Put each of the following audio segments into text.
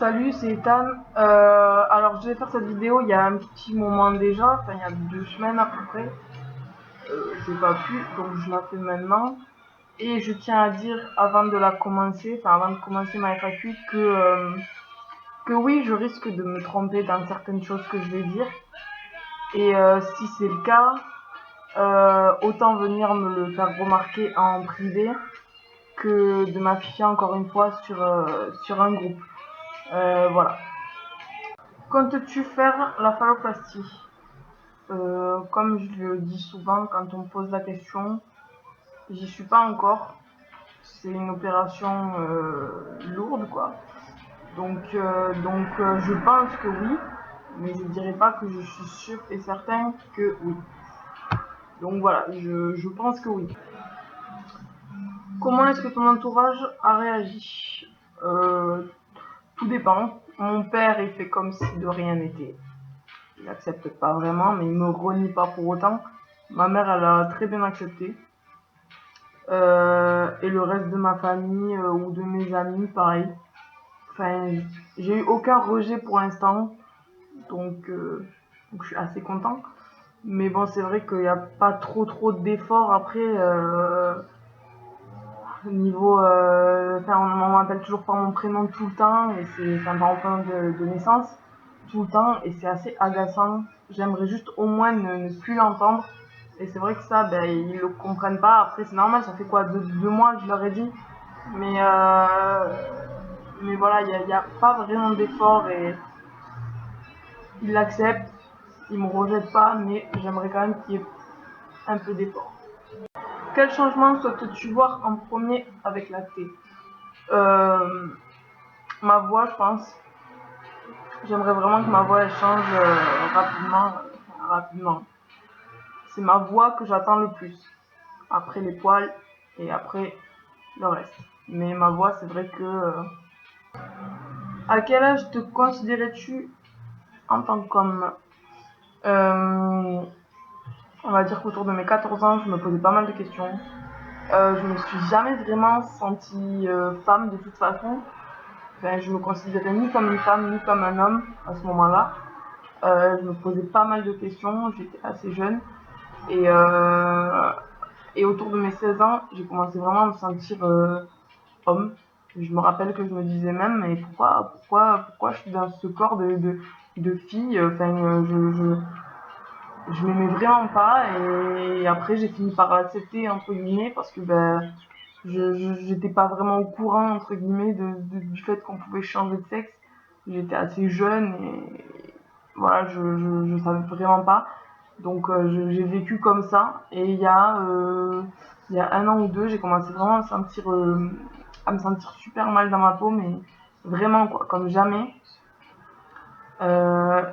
Salut, c'est Ethan. Alors, je vais faire cette vidéo il y a un petit moment déjà, enfin il y a 2 semaines à peu près. J'ai pas pu, donc je la fais maintenant. Et je tiens à dire avant de la commencer, enfin avant de commencer ma FAQ, que oui, je risque de me tromper dans certaines choses que je vais dire. Et si c'est le cas, autant venir me le faire remarquer en privé que de m'afficher encore une fois sur un groupe. Voilà. Comptes-tu faire la phalloplastie? Comme je le dis souvent quand on me pose la question, j'y suis pas encore. C'est une opération lourde, quoi. Donc, je pense que oui, mais je dirais pas que je suis sûre et certain que oui. Donc voilà, je pense que oui. Comment est-ce que ton entourage a réagi? Tout dépend. Mon père, il fait comme si de rien n'était. Il accepte pas vraiment, mais il me renie pas pour autant. Ma mère, elle a très bien accepté. Et le reste de ma famille ou de mes amis, pareil. Enfin, j'ai eu aucun rejet pour l'instant, donc je suis assez content. Mais bon, c'est vrai qu'il n'y a pas trop d'efforts après. Niveau, enfin, on m'appelle toujours par mon prénom tout le temps, et c'est, enfin, par mon prénom de naissance, tout le temps, et c'est assez agaçant. J'aimerais juste au moins ne plus l'entendre. Et c'est vrai que ça, ben, ils le comprennent pas. Après, c'est normal, ça fait quoi, 2 mois que je leur ai dit. Mais voilà, il y a pas vraiment d'effort et ils l'acceptent. Ils me rejettent pas, mais j'aimerais quand même qu'il y ait un peu d'effort. Quel changement souhaites-tu voir en premier avec la T? Ma voix, je pense. J'aimerais vraiment que ma voix elle change rapidement. C'est ma voix que j'attends le plus. Après les poils et après le reste. Mais ma voix, c'est vrai que... À quel âge te considérais-tu en tant qu'homme? On va dire qu'autour de mes 14 ans, je me posais pas mal de questions. Je me suis jamais vraiment sentie femme de toute façon. Enfin, je me considérais ni comme une femme ni comme un homme à ce moment-là. Je me posais pas mal de questions, j'étais assez jeune. Et, euh, et autour de mes 16 ans, j'ai commencé vraiment à me sentir homme. Et je me rappelle que je me disais même, mais pourquoi je suis dans ce corps de fille? Enfin, je m'aimais vraiment pas. Et après, j'ai fini par accepter, entre guillemets, parce que ben, j'étais pas vraiment au courant, entre guillemets, du fait qu'on pouvait changer de sexe. J'étais assez jeune et voilà, je savais vraiment pas. Donc j'ai vécu comme ça. Et il y a 1 an ou 2, j'ai commencé vraiment à me sentir super mal dans ma peau, mais vraiment quoi, comme jamais. Euh,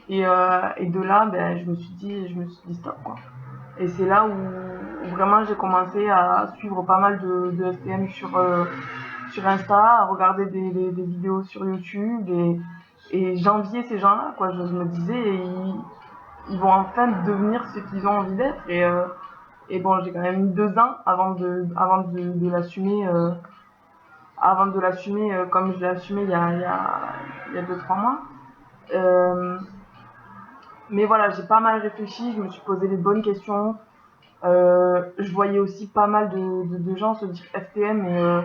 et de là, ben, je me suis dit stop quoi. Et c'est là où vraiment j'ai commencé à suivre pas mal de STM sur Insta, à regarder des vidéos sur YouTube et j'enviais ces gens-là quoi. Je me disais, ils vont enfin devenir ce qu'ils ont envie d'être. Et bon, j'ai quand même mis 2 ans avant de l'assumer, comme je l'ai assumé il y a 2-3 mois. Euh, mais voilà, j'ai pas mal réfléchi, je me suis posé les bonnes questions. Je voyais aussi pas mal de gens se dire FTM et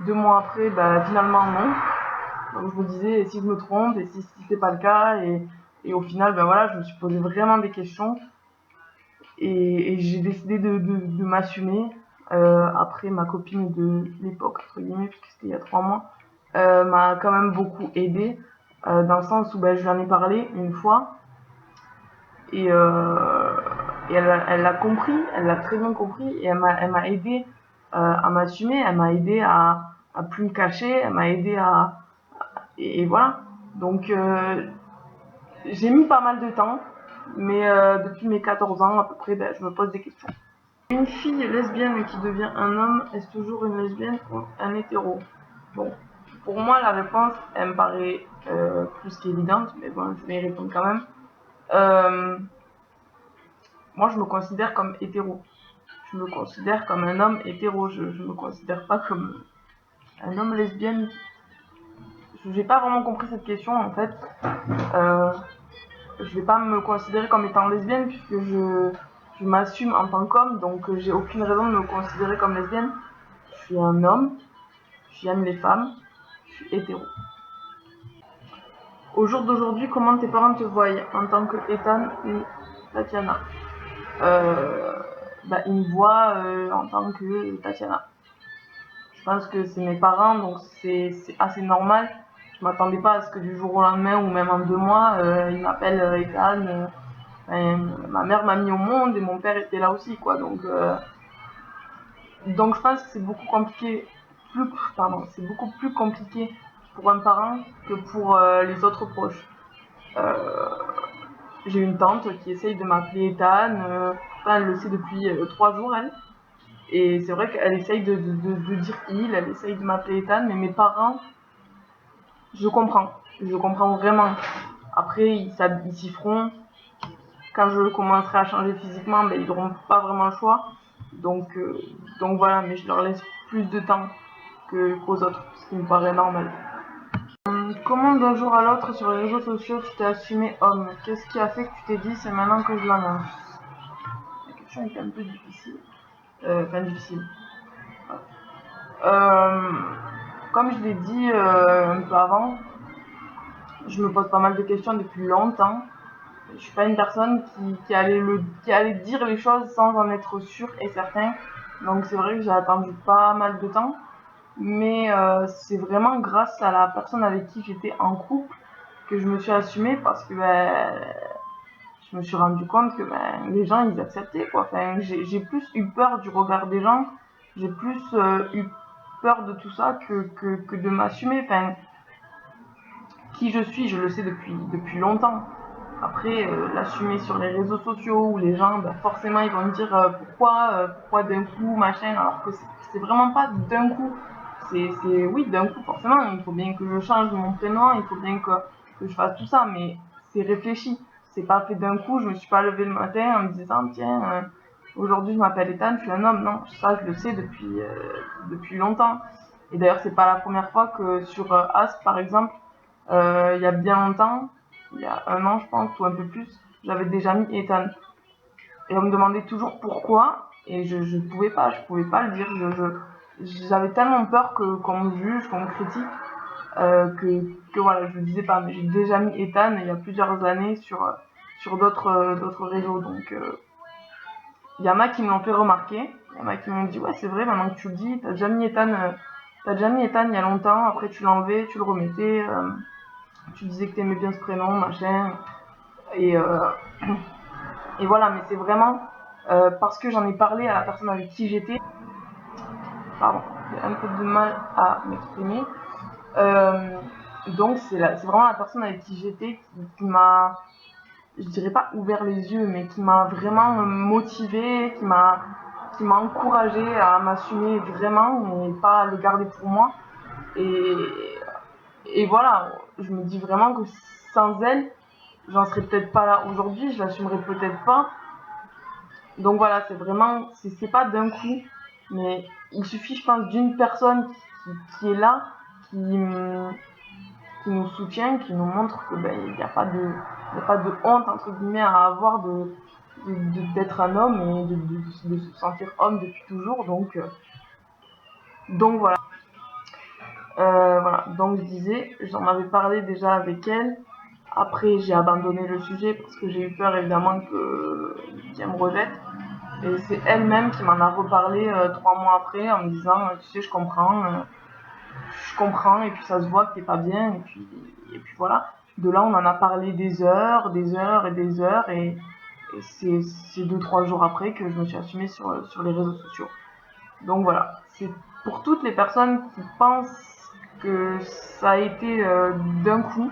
2 mois après, bah, finalement non. Donc je me disais, et si je me trompe, et si c'est pas le cas, et au final, ben voilà, je me suis posé vraiment des questions. Et j'ai décidé de m'assumer. Après, ma copine de l'époque, entre guillemets, puisque c'était il y a 3 mois, m'a quand même beaucoup aidée, dans le sens où ben, je lui en ai parlé une fois, et, euh, et elle l'a compris, elle l'a très bien compris, et elle m'a aidé à m'assumer, elle m'a aidé à plus me cacher, elle m'a aidé à... Et voilà. Donc, j'ai mis pas mal de temps, mais depuis mes 14 ans à peu près, ben, je me pose des questions. Une fille lesbienne qui devient un homme, est-ce toujours une lesbienne ou un hétéro? Bon, pour moi, la réponse, elle me paraît plus qu'évidente, mais bon, je vais y répondre quand même. Euh, Moi, je me considère comme hétéro. Je me considère comme un homme hétéro. Je me considère pas comme un homme lesbienne. j'ai pas vraiment compris cette question en fait. Je vais pas me considérer comme étant lesbienne puisque je m'assume en tant qu'homme, donc j'ai aucune raison de me considérer comme lesbienne. Je suis un homme, j'aime les femmes, je suis hétéro. Au jour d'aujourd'hui, comment tes parents te voient en tant que Ethan ou Tatiana? Ils me voient en tant que Tatiana. Je pense que c'est mes parents, donc c'est assez normal. Je m'attendais pas à ce que du jour au lendemain ou même en 2 mois, ils m'appellent Ethan. Ma mère m'a mis au monde et mon père était là aussi, quoi. Donc je pense que c'est beaucoup compliqué, c'est beaucoup plus compliqué pour un parent que pour les autres proches. J'ai une tante qui essaye de m'appeler Ethan, elle le sait depuis 3 jours, elle. Et c'est vrai qu'elle essaye de dire elle essaye de m'appeler Ethan, mais mes parents, je comprends vraiment. Après, ils s'y feront. Quand je commencerai à changer physiquement, ils n'auront pas vraiment le choix. Donc voilà, mais je leur laisse plus de temps qu'aux autres, ce qui me paraît normal. Comment d'un jour à l'autre sur les réseaux sociaux tu t'es assumé homme? Qu'est-ce qui a fait que tu t'es dit c'est maintenant que je l'annonce? La question est un peu difficile. Difficile. Comme je l'ai dit un peu avant, je me pose pas mal de questions depuis longtemps. Je suis pas une personne qui allait dire les choses sans en être sûre et certain. Donc c'est vrai que j'ai attendu pas mal de temps. Mais c'est vraiment grâce à la personne avec qui j'étais en couple que je me suis assumée parce que je me suis rendu compte que les gens ils acceptaient quoi. Enfin, j'ai plus eu peur du regard des gens, j'ai plus eu peur de tout ça que de m'assumer. Enfin, qui je suis, je le sais depuis longtemps. Après, l'assumer sur les réseaux sociaux où les gens, forcément, ils vont me dire pourquoi d'un coup, machin, alors que c'est vraiment pas d'un coup. Oui, d'un coup, forcément, il faut bien que je change mon prénom, il faut bien que je fasse tout ça, mais c'est réfléchi. C'est pas fait d'un coup, je me suis pas levée le matin en me disant, tiens, aujourd'hui je m'appelle Ethan, je suis un homme. Non, ça, je le sais depuis longtemps. Et d'ailleurs, c'est pas la première fois que sur Ask, par exemple, il y a bien longtemps, il y a 1 an je pense, ou un peu plus, j'avais déjà mis Ethan. Et on me demandait toujours pourquoi, et je pouvais pas le dire. J'avais tellement peur qu'on me juge, qu'on me critique, que voilà, je le disais pas. Mais j'ai déjà mis Ethan il y a plusieurs années sur d'autres réseaux. Donc il y en a qui m'ont fait remarquer, il y en a qui m'ont dit ouais c'est vrai maintenant que tu le dis, t'as déjà mis Ethan il y a longtemps, après tu l'enlevais, tu le remettais. Tu disais que t'aimais bien ce prénom, machin, et, et voilà, mais c'est vraiment parce que j'en ai parlé à la personne avec qui j'étais, pardon, j'ai un peu de mal à m'exprimer, donc c'est vraiment la personne avec qui j'étais qui m'a, je dirais pas ouvert les yeux, mais qui m'a vraiment motivée, qui m'a encouragée à m'assumer vraiment et pas à le garder pour moi, et voilà, je me dis vraiment que sans elle, j'en serais peut-être pas là aujourd'hui, je l'assumerais peut-être pas. Donc voilà, c'est pas d'un coup, mais il suffit, je pense, d'une personne qui est là, qui, qui nous soutient, qui nous montre que il n'y a pas de honte entre guillemets à avoir d'être un homme et de se sentir homme depuis toujours. Donc voilà. Voilà. Donc je disais, j'en avais parlé déjà avec elle. Après, j'ai abandonné le sujet parce que j'ai eu peur évidemment qu'elle me rejette. Et c'est elle-même qui m'en a reparlé 3 mois après en me disant, tu sais, je comprends, et puis ça se voit que t'es pas bien, et puis voilà. De là, on en a parlé des heures, des heures et des heures, et c'est 2-3 jours après que je me suis assumée sur les réseaux sociaux. Donc voilà, c'est pour toutes les personnes qui pensent que ça a été d'un coup.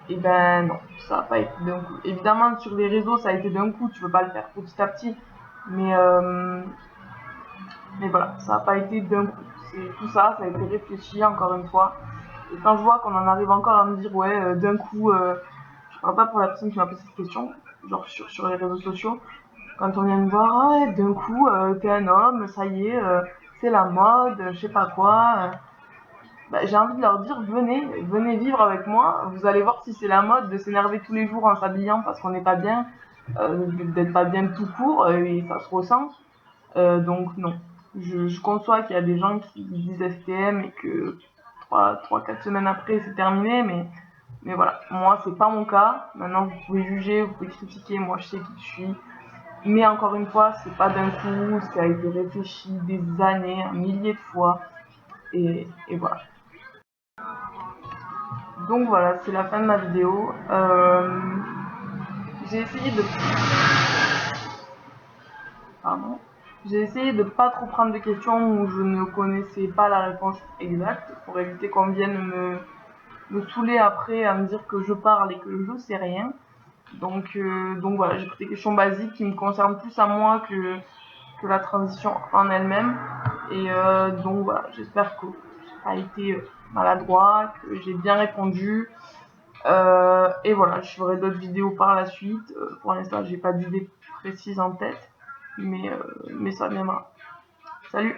Et non, ça n'a pas été d'un coup. Évidemment, sur les réseaux, ça a été d'un coup, tu peux pas le faire petit à petit. Mais voilà, ça n'a pas été d'un coup. Tout ça a été réfléchi encore une fois. Et quand je vois qu'on en arrive encore à me dire, ouais, d'un coup, je parle pas pour la personne qui m'a posé cette question, genre sur les réseaux sociaux, quand on vient me voir, ah ouais, d'un coup, t'es un homme, ça y est, c'est la mode, je sais pas quoi. bah, j'ai envie de leur dire venez vivre avec moi, vous allez voir si c'est la mode de s'énerver tous les jours en s'habillant parce qu'on n'est pas bien, d'être pas bien tout court, et ça se ressent. Donc non, je conçois qu'il y a des gens qui disent STM et que 4 semaines après c'est terminé, mais voilà, moi c'est pas mon cas. Maintenant vous pouvez juger, vous pouvez critiquer, moi je sais qui je suis. Mais encore une fois, c'est pas d'un coup, ça a été réfléchi des années, un millier de fois, et voilà. Donc voilà, c'est la fin de ma vidéo. J'ai essayé de pardon, j'ai essayé de pas trop prendre de questions où je ne connaissais pas la réponse exacte pour éviter qu'on vienne me saouler après à me dire que je parle et que je sais rien. Donc voilà, j'ai pris des questions basiques qui me concernent plus à moi que la transition en elle-même. Et donc voilà, j'espère que j'ai pas été maladroit, que j'ai bien répondu. Et voilà, je ferai d'autres vidéos par la suite. Pour l'instant, j'ai pas d'idée précise en tête, mais ça viendra. Salut!